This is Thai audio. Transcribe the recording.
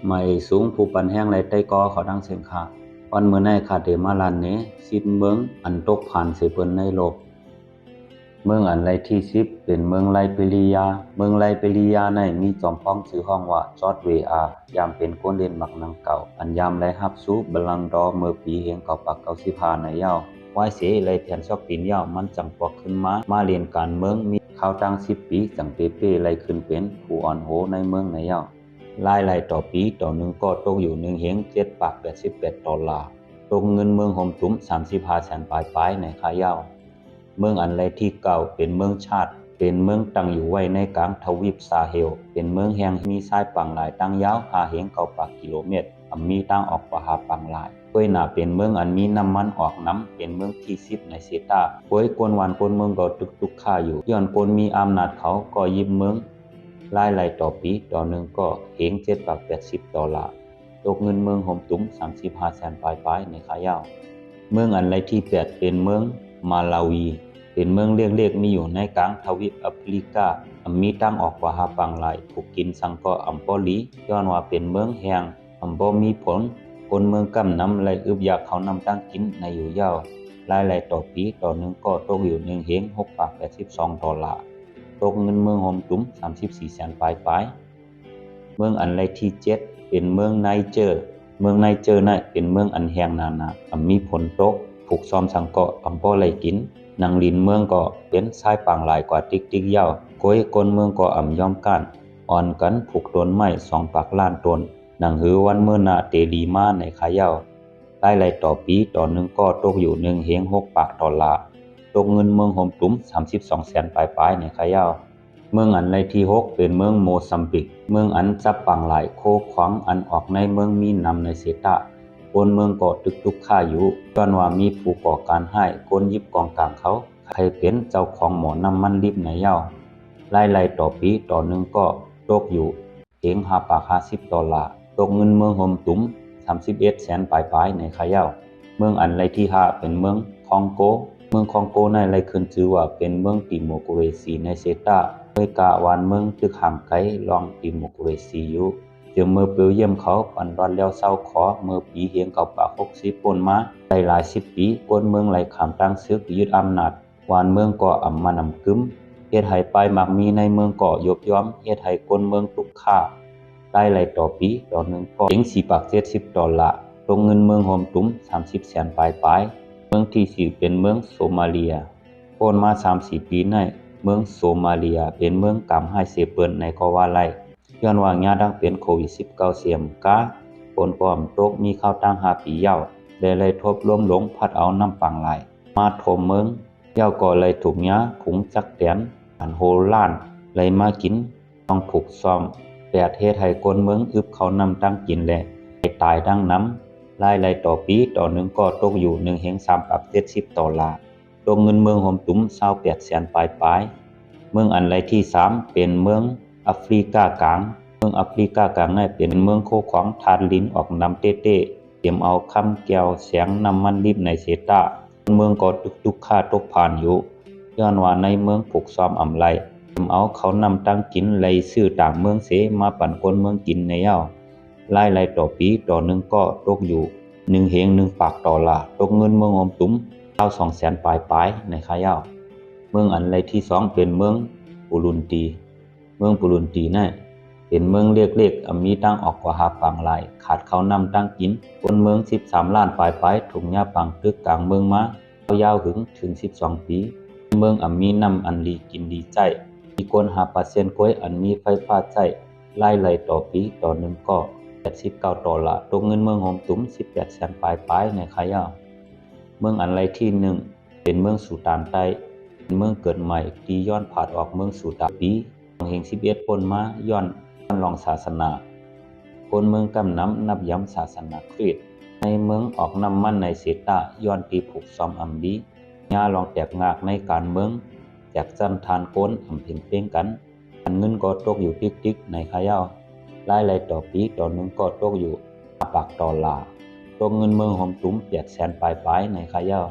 ไม่สูงผู้ปันแห้งไรใต้กอเขาดังเสียงขาวันเมื่อในขาเดมาลันเนสิบเมืองอันตกผ่านเสเปิ้นในโลกเมืองอันไรที่10เป็นเมืองไลเบเรียเมืองไลเบเรียในมีจอมพ้องชื่อห้องว่าจอร์จเวอายามเป็นคนเล่นมักนังเก่าอันยามได้รับสู่บัลลังก์ดอเมื่อปีเฮง1995ในยาววายเสไรแผ่นซอกตีนยาวมันจังปอกขึ้นมาเรียนการเมืองมีข่าวตั้ง10ปีจังเปเป้ไรขึ้นเป็นผู้อ่อนโหในเมืองในยาวรายต่อปีต่อหนึ่งก็ตกอยู่1เฮง$788ตกเงินเมืองโฮมตุ้ม35แสนปลายในขายาวเมืองอันไรที่เก่าเป็นเมืองชาติเป็นเมืองตั้งอยู่ไว้ในกลางทวีปซาเฮลเป็นเมืองแห่งมีสายปังหลายตั้งยาว5เฮง9กิโลเมตรมีตั้งออกกว่า5ปังหลายก้วยหน้าเป็นเมืองอันมีน้ำมันออกน้ำเป็นเมืองที่10ในเซตาก้วยกวนวันกวนเมืองก็ตุกค่าอยู่ย้อนกวนมีอำนาจเขาก็ยิบเมืองรายต่อปีต่อหนึ่งก็เฮง$780ตกเงินเมืองโฮมตุ้ม35แสนปลายในขายาวเมืองอันไรที่8เป็นเมืองมาลาวีเป็นเมืองเล็กๆมีอยู่ในกลางทวีปแอฟริกามีตั้งออกกว่า5ปังหลายถูกกินสังก็อัมปอลีย้อนว่าเป็นเมืองแห่งบ่มีผลคนเมืองกำนำไหลอึบอยากเขานำตั้งกินในอยู่ยาวรายต่อปีต่อหนึ่งก็ตกอยู่1เฮง$682ตกเงินเมืองโฮมตุ้ม34แสนปลายเมืองอันไรที่7เป็นเมืองไนเจอร์เมืองไนเจอร์น่ะเป็นเมืองอันแห้งนามีฝนตกผูกซ้อมสังก็อัมบ่ไหลกินนางลินเมืองก็เป็นสายปังหลายกว่าติ๊กยาวก้อยคนเมืองก็ย่อมกันอ่อนกันผูกต้นไม้2ปักล้านต้นนางหือวันเมื่อนาเตลีมาในขายาวรายต่อปีต่อหนึ่งก็ตกอยู่1เฮง$6ตกเงินเมืองโฮมตุ้ม32แสนปลายในขายาวเมืองอันไรที่6เป็นเมืองโมซัมบิกเมืองอันจับปังหลายโคขวางอันออกในเมืองมีนำในเซตาคนเมืองก็ตุกค่าอยู่ย้อนว่ามีผู้ก่อการให้คนยิบกองกลางเขาใครเป็นเจ้าของหมอน้ำมันลิบในยาวรายต่อปีต่อหนึ่งก็ตกอยู่เฮง$550ตกเงินเมืองโฮมตุ้ม31แสนปลายในขายาวเมืองอันไรที่5เป็นเมืองคองโกเมืองคองโกในไรขึ้นชื่อว่าเป็นเมืองติโมโคเรซีในเซตาโดยกะวานเมืองตึกห่างไกลลองติโมโคเรซีอยู่เจอเมื่อเปเยี่ยมเขาปันรอนแล้วเศร้าขอเมื่อปีเฮง1960ป่นมาได้หลาย10ปีกวนเมืองไหลขามตั้งซึกยึดอำนาจวานเมืองก็มานำกึมเฮ็ดให้ปลายมักมีในเมืองก็ยบย่อมเฮ็ดให้คนเมืองตุกค่าได้ต่อปีต่อหนึ่งก็เฮง$470ตรงเงินเมืองโฮมตุ้ม30แสนปลายเมืองที่4เป็นเมืองโซมาเลียป่นมา 3-4 ปีในเมืองโซมาเลียเป็นเมืองกำให้เสเปิ้นในก็ว่าไล่ย้อนว่ายาดังเป็นโควิด19เสียมกาฝนพร้อมตกมีข้าวตั้ง5ปียาวได้เลยทบล้มลงพัดเอาน้ำปังหลายมาถมเมืองยาวก็เลยถูกยาผงจักแตนอันโหล้านเลยมากินต้องผูกซ่อมแปดเฮ็ดให้คนเมืองอึบเขานำตั้งกินแลให้ตายดังน้ำรายต่อปีต่อหนึ่งก็ตกอยู่1เฮง$370ตกเงินเมืองโฮมตุ้ม28แสนปลายเมืองอันไรที่3เป็นเมืองแอฟริกากลางเมืองแอฟริกากลางนั้นเป็นเมืองโคของทานลิ้นออกนำเต้เตรียมเอาคำแก้วแสงน้ำมันลิบในเซตาเมืองก็ตุกค่าตกผ่านอยู่ย้อนว่าในเมืองผูกซ้อมไรเตรียมเอาเขานำตั้งกินไหลซื้อต่างเมืองเสมาปั่นคนเมืองกินในยาวรายต่อปีต่อหนึ่งก็ตกอยู่1เฮง$1ตกเงินเมืองโฮมตุ้ม22แสนปลายในขายาวเมืองอันไรที่2เป็นเมืองบุรุนตีเมืองบุรุนตีนั่นเป็นเมืองเล็กๆมีตั้งออกกว่า5ปังหลายขาดเขานำตั้งกินคนเมือง13ล้านปลายถุงยาปังตึกกลางเมืองมายาวถึง12ปีเมืองมีน้ำอันดีกินดีใจมีคน5%ก้อยอันมีไฟฟ้าใจรายต่อปีต่อหนึ่งก็$89ตกเงินเมืองโฮมตุ้ม18แสนปลายในขายาวเมืองอันไรที่1เป็นเมืองสุตานใต้เป็นเมืองเกิดใหม่ที่ย้อนผาดออกเมืองสุตานปีเฮง11ป่นมาย้อนลองศาสนาคนเมืองกำน้ำนับย้ำศาสนาคริสต์ในเมืองออกน้ำมันในเซตาย้อนตีผูกซ้อมดีญาลองแตกงากในการเมืองแจกจันทานโกนเพ่งเป้งกันอันเงินก็ตกอยู่ติ๊กในขายาวรายต่อปีต่อหนึ่งก็ตกอยู่$5ตกเงินเมืองโฮมตุ้ม8แสนปลายในขายาว